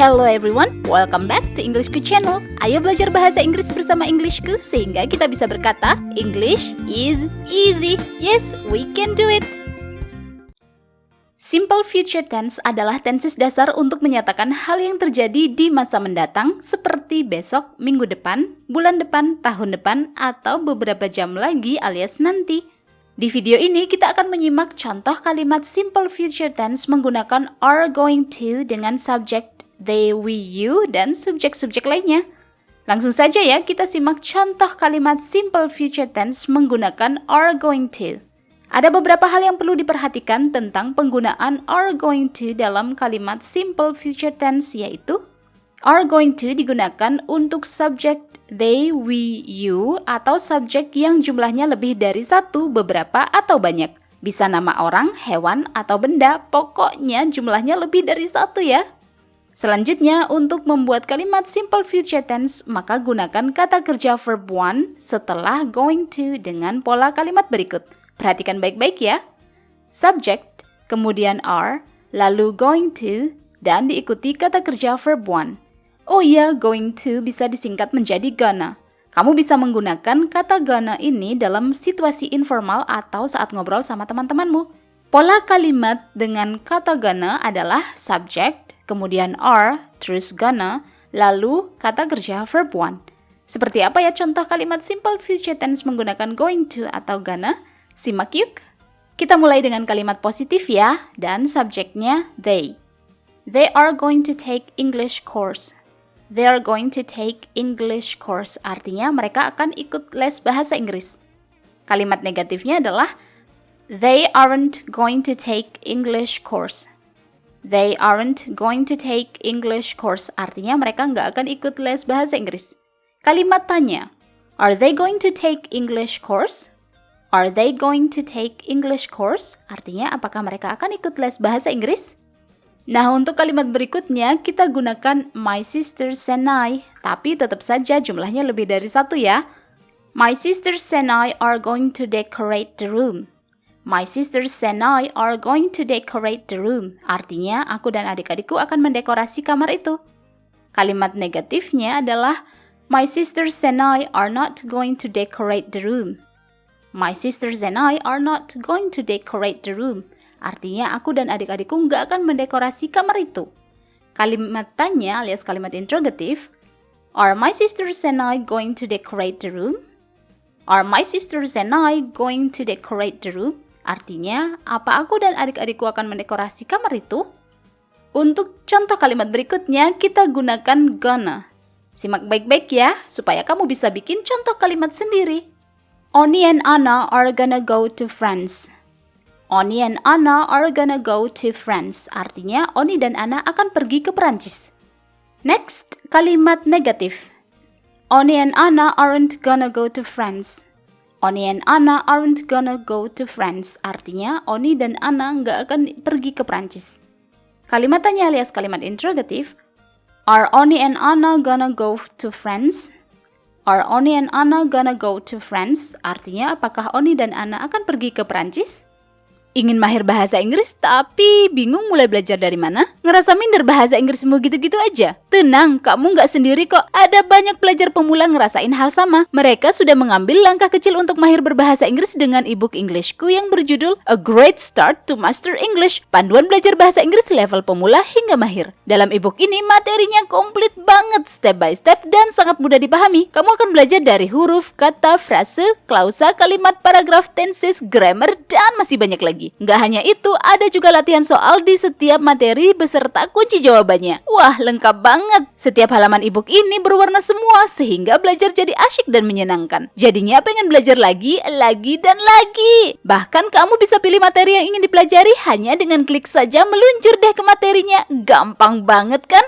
Hello everyone, welcome back to Englishku channel. Ayo belajar bahasa Inggris bersama Englishku sehingga kita bisa berkata English is easy. Yes, we can do it. Simple future tense adalah tenses dasar untuk menyatakan hal yang terjadi di masa mendatang seperti besok, minggu depan, bulan depan, tahun depan, atau beberapa jam lagi alias nanti. Di video ini kita akan menyimak contoh kalimat simple future tense menggunakan are going to dengan subjek they, we, you, dan subjek-subjek lainnya. Langsung saja ya kita simak contoh kalimat simple future tense menggunakan are going to. Ada beberapa hal yang perlu diperhatikan tentang penggunaan are going to dalam kalimat simple future tense, yaitu are going to digunakan untuk subjek they, we, you, atau subjek yang jumlahnya lebih dari satu, beberapa, atau banyak. Bisa nama orang, hewan, atau benda, pokoknya jumlahnya lebih dari satu ya. Selanjutnya, untuk membuat kalimat simple future tense, maka gunakan kata kerja verb one setelah going to dengan pola kalimat berikut. Perhatikan baik-baik ya. Subject, kemudian are, lalu going to, dan diikuti kata kerja verb one. Oh iya, going to bisa disingkat menjadi gonna. Kamu bisa menggunakan kata gonna ini dalam situasi informal atau saat ngobrol sama teman-temanmu. Pola kalimat dengan kata gonna adalah subject, kemudian are, terus gonna, lalu kata kerja verb one. Seperti apa ya contoh kalimat simple future tense menggunakan going to atau gonna? Simak yuk. Kita mulai dengan kalimat positif ya, dan subjeknya they. They are going to take English course. They are going to take English course, artinya mereka akan ikut les bahasa Inggris. Kalimat negatifnya adalah they aren't going to take English course. They aren't going to take English course, artinya mereka nggak akan ikut les bahasa Inggris. Kalimat tanya, are they going to take English course? Are they going to take English course? Artinya apakah mereka akan ikut les bahasa Inggris? Nah, untuk kalimat berikutnya kita gunakan my sisters and I, tapi tetap saja jumlahnya lebih dari satu ya. My sisters and I are going to decorate the room. My sisters and I are going to decorate the room. Artinya, aku dan adik-adikku akan mendekorasi kamar itu. Kalimat negatifnya adalah my sisters and I are not going to decorate the room. My sisters and I are not going to decorate the room. Artinya, aku dan adik-adikku nggak akan mendekorasi kamar itu. Kalimat tanya alias kalimat interrogatif, are my sisters and I going to decorate the room? Are my sisters and I going to decorate the room? Artinya, apa aku dan adik-adikku akan mendekorasi kamar itu? Untuk contoh kalimat berikutnya, kita gunakan gonna. Simak baik-baik ya, supaya kamu bisa bikin contoh kalimat sendiri. Oni and Anna are gonna go to France. Oni and Anna are gonna go to France. Artinya, Oni dan Anna akan pergi ke Perancis. Next, kalimat negatif. Oni and Anna aren't gonna go to France. Oni and Anna aren't gonna go to France. Artinya, Oni dan Anna nggak akan pergi ke Perancis. Kalimat tanya alias kalimat interrogatif. Are Oni and Anna gonna go to France? Are Oni and Anna gonna go to France? Artinya, apakah Oni dan Anna akan pergi ke Perancis? Ingin mahir bahasa Inggris tapi bingung mulai belajar dari mana? Ngerasa minder bahasa Inggrismu gitu-gitu aja? Tenang, kamu nggak sendiri kok. Ada banyak pelajar pemula ngerasain hal sama. Mereka sudah mengambil langkah kecil untuk mahir berbahasa Inggris dengan ebook Englishku yang berjudul A Great Start to Master English, panduan belajar bahasa Inggris level pemula hingga mahir. Dalam ebook ini materinya komplit banget, step by step dan sangat mudah dipahami. Kamu akan belajar dari huruf, kata, frase, klausa, kalimat, paragraf, tenses, grammar, dan masih banyak lagi. Nggak hanya itu, ada juga latihan soal di setiap materi beserta kunci jawabannya. Wah, lengkap banget. Setiap halaman ebook ini berwarna semua sehingga belajar jadi asyik dan menyenangkan. Jadinya pengen belajar lagi, dan lagi. Bahkan kamu bisa pilih materi yang ingin dipelajari hanya dengan klik saja meluncur deh ke materinya. Gampang banget kan?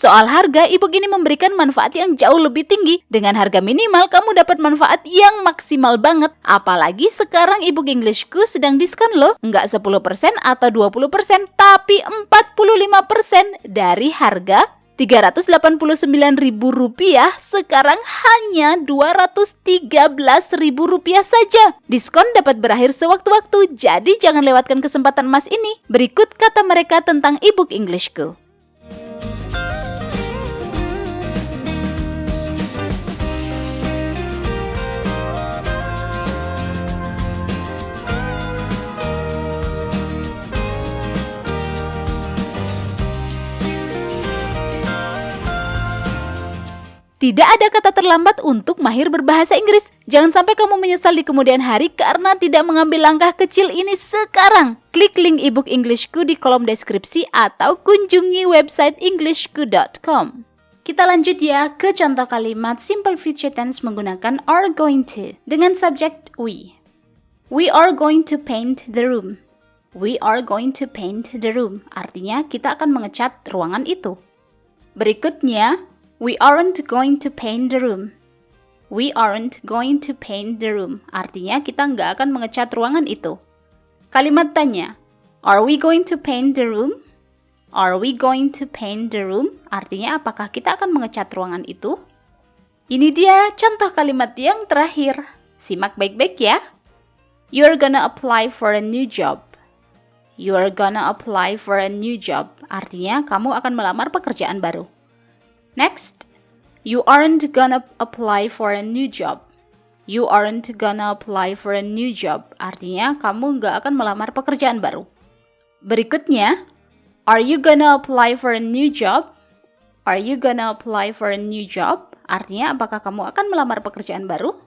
Soal harga, ebook ini memberikan manfaat yang jauh lebih tinggi. Dengan harga minimal, kamu dapat manfaat yang maksimal banget. Apalagi sekarang ebook Englishku sedang diskon loh. Nggak 10% atau 20%, tapi 45% dari harga Rp389.000 sekarang hanya Rp213.000 saja. Diskon dapat berakhir sewaktu-waktu, jadi jangan lewatkan kesempatan emas ini. Berikut kata mereka tentang ebook Englishku. Tidak ada kata terlambat untuk mahir berbahasa Inggris. Jangan sampai kamu menyesal di kemudian hari karena tidak mengambil langkah kecil ini sekarang. Klik link ebook Englishku di kolom deskripsi atau kunjungi website englishku.com. Kita lanjut ya ke contoh kalimat simple future tense menggunakan are going to dengan subjek we. We are going to paint the room. We are going to paint the room. Artinya kita akan mengecat ruangan itu. Berikutnya, we aren't going to paint the room. We aren't going to paint the room. Artinya kita nggak akan mengecat ruangan itu. Kalimat tanya, are we going to paint the room? Are we going to paint the room? Artinya apakah kita akan mengecat ruangan itu? Ini dia contoh kalimat yang terakhir. Simak baik-baik ya. You're gonna apply for a new job. You're gonna apply for a new job. Artinya kamu akan melamar pekerjaan baru. Next, you aren't gonna apply for a new job. You aren't gonna apply for a new job. Artinya, kamu nggak akan melamar pekerjaan baru. Berikutnya, are you gonna apply for a new job? Are you gonna apply for a new job? Artinya, apakah kamu akan melamar pekerjaan baru?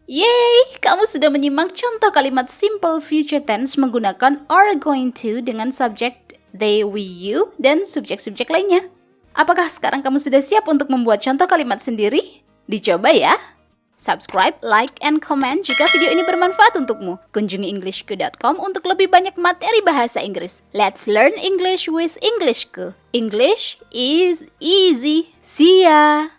Yeay, kamu sudah menyimak contoh kalimat simple future tense menggunakan are going to dengan subjek they, we, you, dan subjek-subjek lainnya. Apakah sekarang kamu sudah siap untuk membuat contoh kalimat sendiri? Dicoba ya! Subscribe, like, and comment jika video ini bermanfaat untukmu. Kunjungi englishku.com untuk lebih banyak materi bahasa Inggris. Let's learn English with Englishku. English is easy. See ya!